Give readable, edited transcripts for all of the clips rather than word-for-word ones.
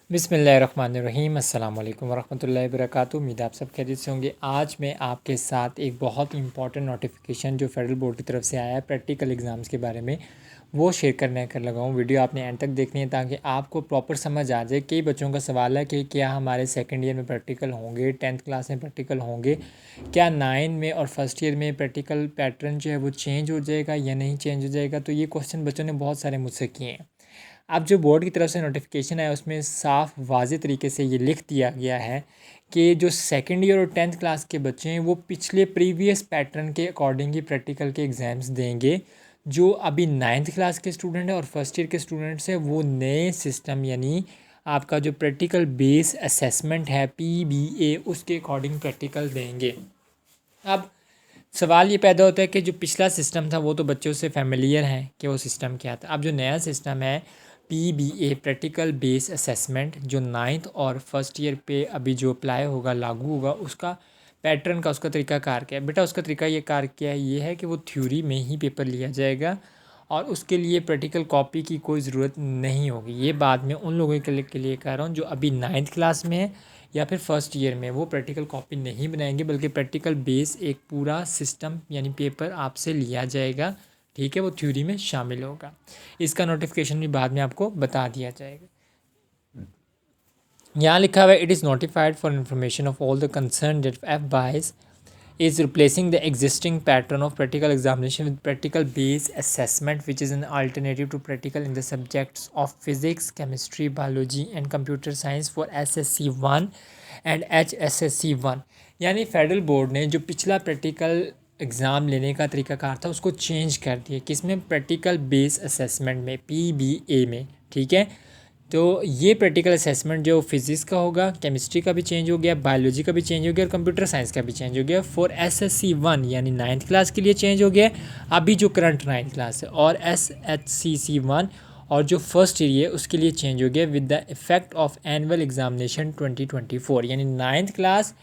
बिस्मिल्लाहिर्रहमानिर्रहीम अस्सलाम वालेकुम वरहमतुल्लाहि वबरकातुहू। उम्मीद आप सब खैरियत से होंगे। आज मैं आपके साथ एक बहुत इंपॉर्टेंट नोटिफिकेशन जो फेडरल बोर्ड की तरफ से आया है प्रैक्टिकल एग्ज़ाम्स के बारे में वो शेयर करने कर लगा हूँ। वीडियो आपने एंड तक देखनी है ताकि आपको प्रॉपर समझ आ जाए। कई बच्चों का सवाल है कि क्या हमारे सेकेंड ईयर में प्रैक्टिकल होंगे, 10th क्लास में प्रैक्टिकल होंगे, क्या 9 में और फर्स्ट ईयर में प्रैक्टिकल पैटर्न जो है वो चेंज हो जाएगा या नहीं चेंज हो जाएगा। तो ये क्वेश्चन बच्चों ने बहुत सारे मुझसे किए हैं। अब जो बोर्ड की तरफ से नोटिफिकेशन है उसमें साफ वाज़ेह तरीके से ये लिख दिया गया है कि जो सेकेंड ईयर और 10th क्लास के बच्चे हैं वो पिछले प्रीवियस पैटर्न के अकॉर्डिंग ही प्रैक्टिकल के एग्ज़ाम्स देंगे। जो अभी 9th क्लास के स्टूडेंट हैं और फर्स्ट ईयर के स्टूडेंट्स हैं वो नए सिस्टम यानी आपका जो प्रैक्टिकल बेस असेसमेंट है PBA उसके अकॉर्डिंग प्रैक्टिकल देंगे। अब सवाल ये पैदा होता है कि जो पिछला सिस्टम था वो तो बच्चों से फेमिलियर हैं कि वो सिस्टम क्या था। अब जो नया सिस्टम है PBA प्रैक्टिकल बेस असेसमेंट जो 9th और फर्स्ट ईयर पे अभी जो अप्लाई होगा, लागू होगा, उसका पैटर्न का उसका तरीक़ाकार क्या है बेटा। उसका तरीका ये कार क्या है, ये है कि वो थ्योरी में ही पेपर लिया जाएगा और उसके लिए प्रैक्टिकल कॉपी की कोई ज़रूरत नहीं होगी। ये बाद में उन लोगों के लिए कह रहा हूँ जो अभी 9th क्लास में है या फिर फर्स्ट ईयर में, वो प्रैक्टिकल कॉपी नहीं बनाएंगे बल्कि प्रैक्टिकल बेस एक पूरा सिस्टम यानी पेपर आपसे लिया जाएगा। ठीक है, वो थ्योरी में शामिल होगा। इसका नोटिफिकेशन भी बाद में आपको बता दिया जाएगा। यहाँ लिखा हुआ है it is notified for information of all the concern that F BISE is replacing the existing pattern of practical examination with practical based assessment, which is an alternative to practical in the subjects of physics, chemistry, biology and computer science for SSC 1 and HSSC 1। यानी federal board ने जो पिछला practical exam लेने का तरीकाकार था उसको change कर दिया। किसमें? प्रैक्टिकल बेस असेसमेंट में, PBA में। ठीक है, तो ये प्रैक्टिकल असेसमेंट जो फिज़िक्स का होगा, केमिस्ट्री का भी चेंज हो गया, बायोलॉजी का भी चेंज हो गया और कंप्यूटर साइंस का भी चेंज हो गया। फॉर SSC 1 यानी 9th क्लास के लिए चेंज हो गया अभी जो करंट 9th क्लास है, और SHCC 1 और जो फर्स्ट ईयर है उसके लिए चेंज हो गया with the effect of annual examination 2024। यानी 9th क्लास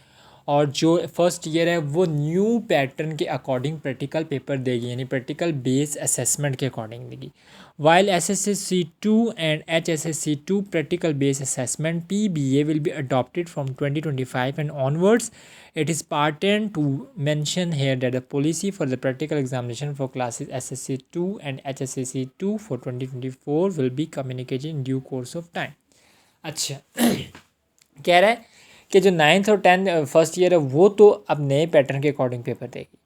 और जो फर्स्ट ईयर है वो न्यू पैटर्न के अकॉर्डिंग प्रैक्टिकल पेपर देगी, यानी प्रैक्टिकल बेस असेसमेंट के अकॉर्डिंग देगी। While SSC 2 and HSSC 2 practical base assessment PBA will be adopted from 2025 and onwards. It is pertinent to mention here that the policy for the practical examination for classes SSC 2 and HSSC 2 for 2024 will be communicated in due course of time। अच्छा कह रहा है कि जो 9th और 10th first year है वो तो अब नए पैटर्न के अकॉर्डिंग पेपर देगी।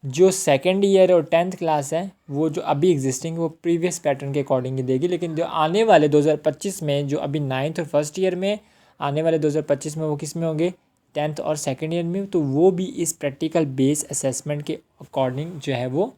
जो सेकेंड ईयर और 10th क्लास है वो जो अभी एग्जिस्टिंग वो प्रीवियस पैटर्न के अकॉर्डिंग ही देगी। लेकिन जो आने वाले 2025 में जो अभी 9th और फर्स्ट ईयर में आने वाले 2025 में वो किस में होंगे? 10th और सेकेंड ईयर में। तो वो भी इस प्रैक्टिकल बेस असेसमेंट के अकॉर्डिंग जो है वो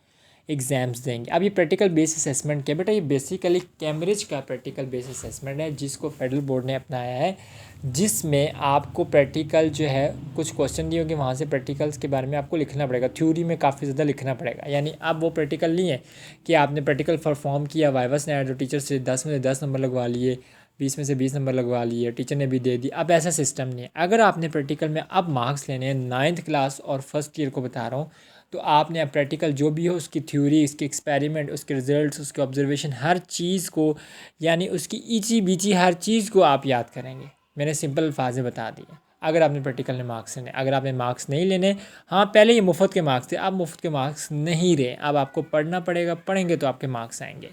एग्ज़ाम्स देंगे। अब ये प्रैक्टिकल बेस असेसमेंट क्या बेटा? ये बेसिकली कैम्ब्रिज का प्रैक्टिकल बेस असेसमेंट है जिसको फेडरल बोर्ड ने अपनाया है, जिसमें आपको प्रैक्टिकल जो है कुछ क्वेश्चन दिए होंगे, वहाँ से प्रैक्टिकल्स के बारे में आपको लिखना पड़ेगा। थ्योरी में काफ़ी ज़्यादा लिखना पड़ेगा। यानी अब वो प्रैक्टिकल नहीं है कि आपने प्रैक्टिकल परफॉर्म किया, वाइवा ने जो टीचर से 10 में से 10 नंबर लगवा लिए, 20 में से 20 नंबर लगवा लिए, टीचर ने भी दे दी। अब ऐसा सिस्टम नहीं है। अगर आपने प्रैक्टिकल में अब मार्क्स लेने हैं 9th क्लास और फर्स्ट ईयर को बता रहा हूँ, तो आपने अब प्रैक्टिकल जो भी हो उसकी थ्योरी, उसके एक्सपेरिमेंट, उसके रिजल्ट्स, उसके ऑब्जर्वेशन, हर चीज़ को यानी उसकी ईची बीची हर चीज़ को आप याद करेंगे। मैंने सिंपल अल्फाज में बता दिए। अगर आपने प्रैक्टिकल में मार्क्स लेने, अगर आपने मार्क्स नहीं लेने, हाँ पहले ये मुफ्त के मार्क्स थे, अब मुफ्त के मार्क्स नहीं रहे, अब आपको पढ़ना पड़ेगा, पढ़ेंगे तो आपके मार्क्स आएंगे।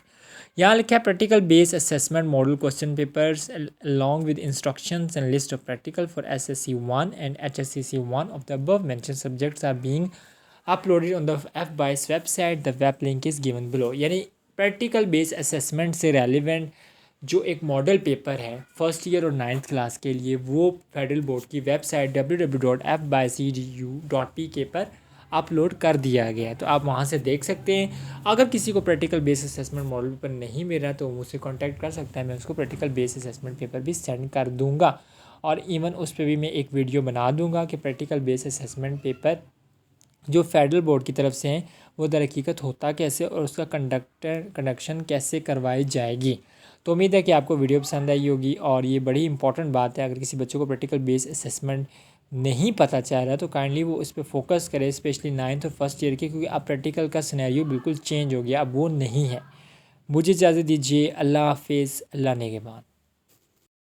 यहाँ लिखा है practical base assessment model question papers along with instructions and list of practical for SSC 1 and HSCC 1 of the above mentioned subjects are being uploaded on the FBIS website. The web link is given below. यानी practical base assessment से relevant जो एक model paper है first year और 9th class के लिए वो federal board की वेबसाइट www.fbycdu.pk पर अपलोड कर दिया गया है। तो आप वहाँ से देख सकते हैं। अगर किसी को practical base assessment model paper नहीं मिल रहा तो मुझसे कांटेक्ट कर सकता है, मैं उसको प्रैक्टिकल बेस असेसमेंट पेपर भी सेंड कर दूँगा और इवन उस पर भी मैं एक वीडियो बना दूँगा कि प्रैक्टिकल बेस असेसमेंट पेपर जो फेडरल बोर्ड की तरफ से हैं वो दर हकीकत होता कैसे और उसका कंडक्शन कैसे करवाई जाएगी। तो उम्मीद है कि आपको वीडियो पसंद आई होगी और ये बड़ी इंपॉर्टेंट बात है। अगर किसी बच्चे को प्रैक्टिकल बेस असेसमेंट नहीं पता चल रहा तो काइंडली वो इस पर फोकस करे, स्पेशली 9th और फर्स्ट ईयर के, क्योंकि अब प्रैक्टिकल का सिनेरियो बिल्कुल चेंज हो गया, अब वो नहीं है। मुझे इजाज़त दीजिए। अल्लाह हाफिज़, अल्लाह नेगेबान।